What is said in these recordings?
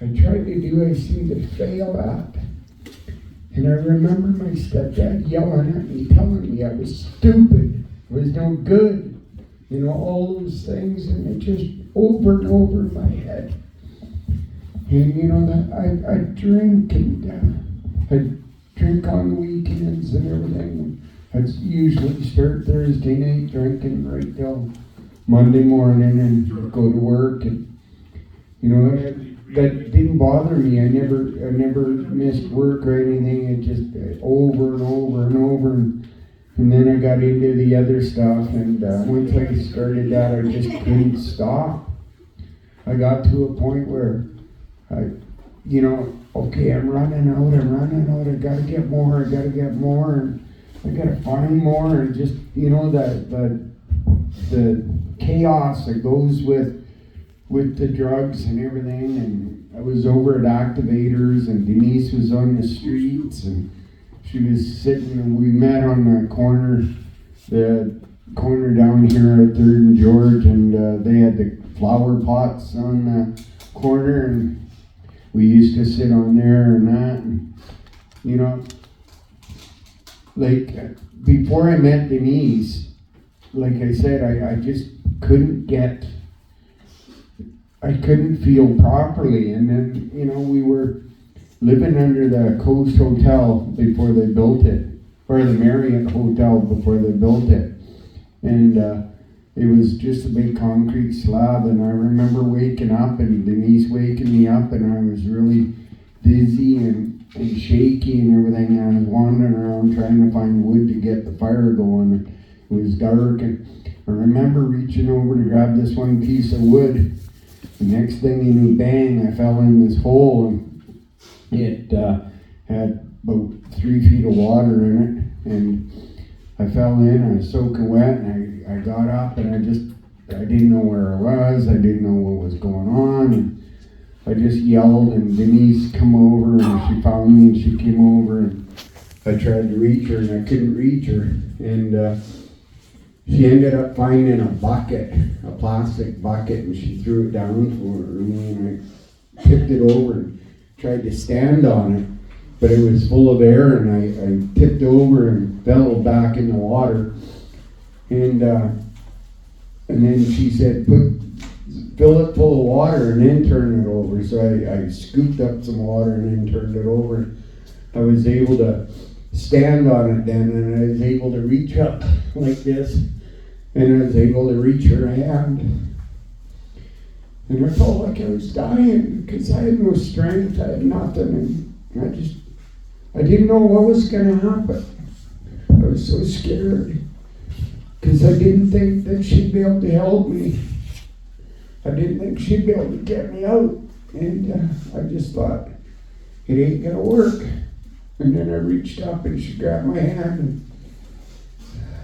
I tried to do, I seemed to fail at. And I remember my stepdad yelling at me, telling me I was stupid, I was no good, all those things, and it just over and over in my head. And that I drink, and I drink on the weekends and everything. I'd usually start Thursday night drinking right till Monday morning and go to work, and that didn't bother me. I never missed work or anything. It just over and over and over, and then I got into the other stuff, and once I started that, I just couldn't stop. I got to a point where okay, I'm running out, I gotta get more, and I gotta find more, and just, the chaos that goes with the drugs and everything. And I was over at Activators, and Denise was on the streets, and she was sitting, and we met on the corner down here at 3rd and George, and they had the flower pots on the corner, and we used to sit on there and that, and before I met Denise, like I said, I just couldn't feel properly. And then, we were living under the Coast Hotel before they built it, or the Marriott Hotel before they built it. And it was just a big concrete slab, and I remember waking up and Denise waking me up, and I was really dizzy and shaky and everything. I was wandering around trying to find wood to get the fire going. It was dark, and I remember reaching over to grab this one piece of wood. The next thing you knew, bang, I fell in this hole, and it had about 3 feet of water in it, and I fell in, I was soaking wet, and I got up, and I didn't know where I was, I didn't know what was going on, and I just yelled, and Denise come over, and she found me, and she came over, and I tried to reach her, and I couldn't reach her, and she ended up finding a bucket, a plastic bucket, and she threw it down for me, and I tipped it over and tried to stand on it, but it was full of air, and I tipped over and fell back in the water, and then she said, fill it full of water and then turn it over. So I scooped up some water and then turned it over. I was able to stand on it then, and I was able to reach up like this, and I was able to reach her hand. And I felt like I was dying because I had no strength, I had nothing, and I didn't know what was going to happen. I was so scared because I didn't think that she'd be able to help me. I didn't think she'd be able to get me out, and I just thought, it ain't going to work. And then I reached up and she grabbed my hand,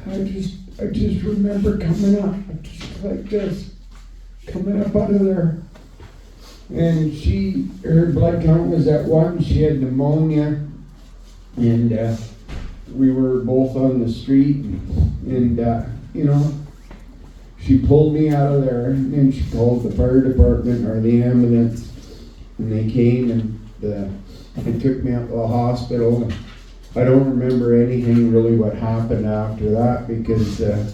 and I just remember coming up just like this, coming up out of there. And her blood count was at 1, she had pneumonia, and we were both on the street, and she pulled me out of there, and then she called the fire department or the ambulance, and they came, and they took me up to the hospital. I don't remember anything really what happened after that because I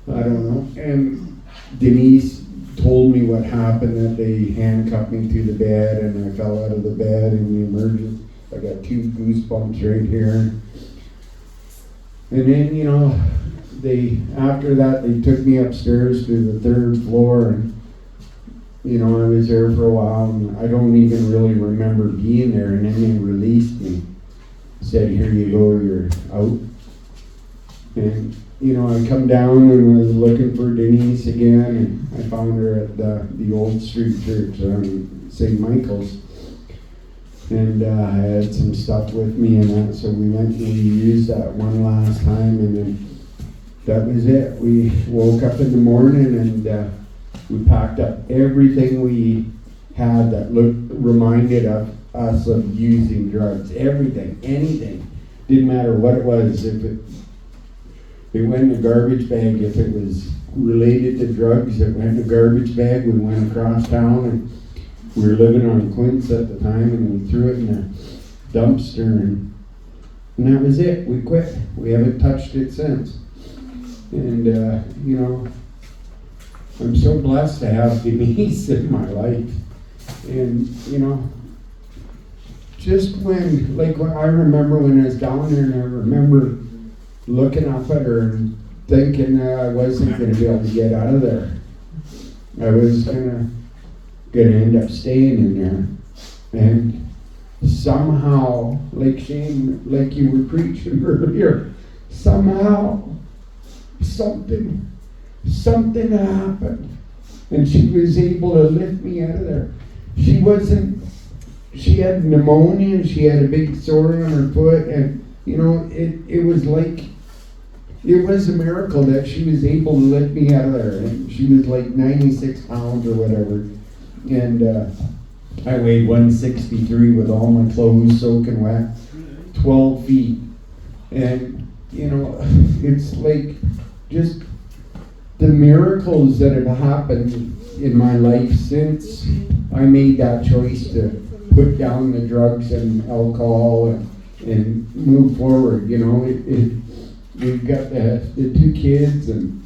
don't know. And Denise told me what happened, that they handcuffed me to the bed, and I fell out of the bed in the emergency. I got 2 goosebumps right here. And then, after that, they took me upstairs to the 3rd floor, and, I was there for a while, and I don't even really remember being there, and then they released me. Said, here you go, you're out. And, I come down and was looking for Denise again, and I found her at the Old Street Church on St. Michael's. And I had some stuff with me and that, so we went and we used that one last time, and then that was it. We woke up in the morning, and we packed up everything we had that reminded us of using drugs. Everything, anything. Didn't matter what it was. If it went in a garbage bag, if it was related to drugs, it went in a garbage bag. We went across town and we were living on Quince at the time, and we threw it in a dumpster, and that was it. We quit. We haven't touched it since. And, I'm so blessed to have Denise in my life. And, just when I remember when I was down there, and I remember looking up at her and thinking I wasn't going to be able to get out of there. I was going to end up staying in there. And somehow, like Shane, like you were preaching earlier, somehow something happened, and she was able to lift me out of there. She had pneumonia, and she had a big sore on her foot, and it was a miracle that she was able to lift me out of there. And she was like 96 pounds or whatever, and I weighed 163 with all my clothes soaking wet, 12 feet, and it's like just the miracles that have happened in my life since I made that choice to put down the drugs and alcohol and move forward. We've got the 2 kids and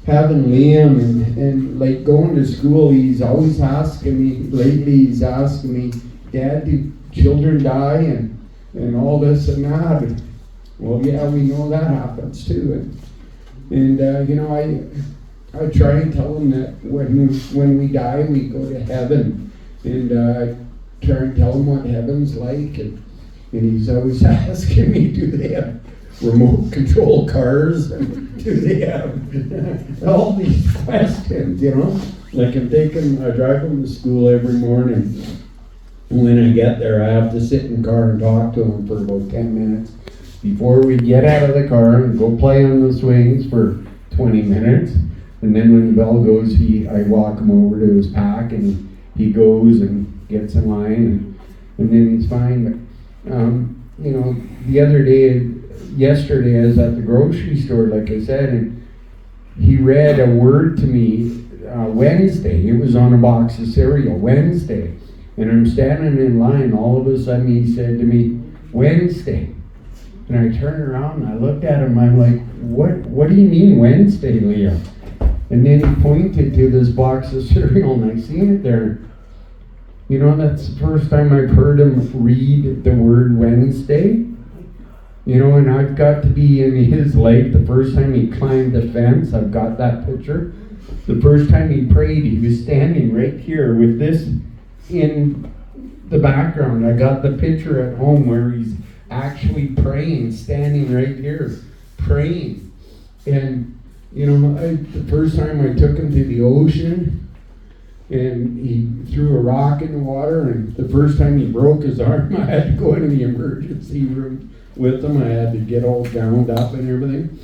having Liam and like going to school, he's always asking me, lately he's asking me, Dad, do children die and all this and that? Well, yeah, we know that happens too. And I try and tell him that when we die, we go to heaven. And I try and tell him what heaven's like. And he's always asking me, do they have remote control cars? Do they have all these questions, Like I drive him to school every morning. When I get there, I have to sit in the car and talk to him for about 10 minutes before we get out of the car and go play on the swings for 20 minutes. And then when the bell goes, I walk him over to his pack, and he goes and gets in line, and then he's fine. But the other day, yesterday, I was at the grocery store, like I said, and he read a word to me, Wednesday. It was on a box of cereal, Wednesday. And I'm standing in line, all of a sudden he said to me, Wednesday. And I turned around and I looked at him, I'm like, what do you mean Wednesday, Leah? And then he pointed to this box of cereal, and I seen it there. That's the first time I've heard him read the word Wednesday. And I've got to be in his life. The first time he climbed the fence, I've got that picture. The first time he prayed, he was standing right here with this in the background. I got the picture at home where he's actually praying, standing right here, praying. And the first time I took him to the ocean, and he threw a rock in the water, and the first time he broke his arm, I had to go into the emergency room with him. I had to get all gowned up and everything.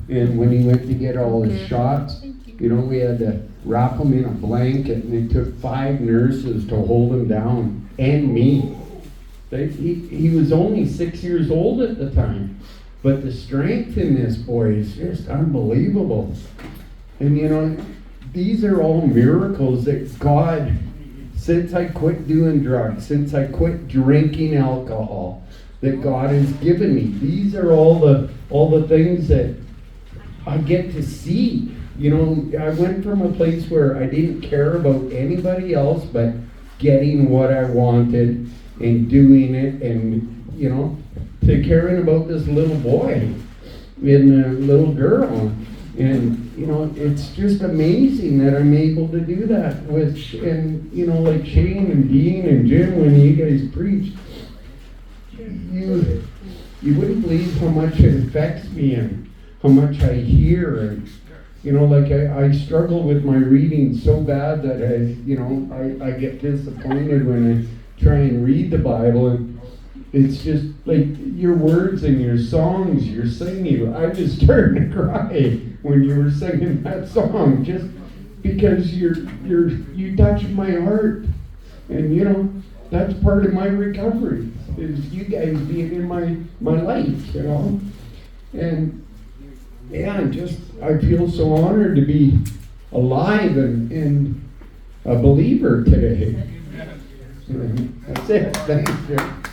And when he went to get all his shots, we had to wrap him in a blanket, and it took 5 nurses to hold him down, and me. He was only 6 years old at the time. But the strength in this boy is just unbelievable. And these are all miracles that God, since I quit doing drugs, since I quit drinking alcohol, that God has given me. These are all the things that I get to see. I went from a place where I didn't care about anybody else but getting what I wanted and doing it, and to caring about this little boy and a little girl. And it's just amazing that I'm able to do that with, and like Shane and Dean and Jim, when you guys preach, you wouldn't believe how much it affects me and how much I hear. And I struggle with my reading so bad that I get disappointed when I try and read the Bible, and it's just like your words and your songs you're singing. I just started to cry when you were singing that song, just because you touched my heart. And that's part of my recovery, is you guys being in my life, And yeah, I feel so honored to be alive, and a believer today. That's it. Thank you.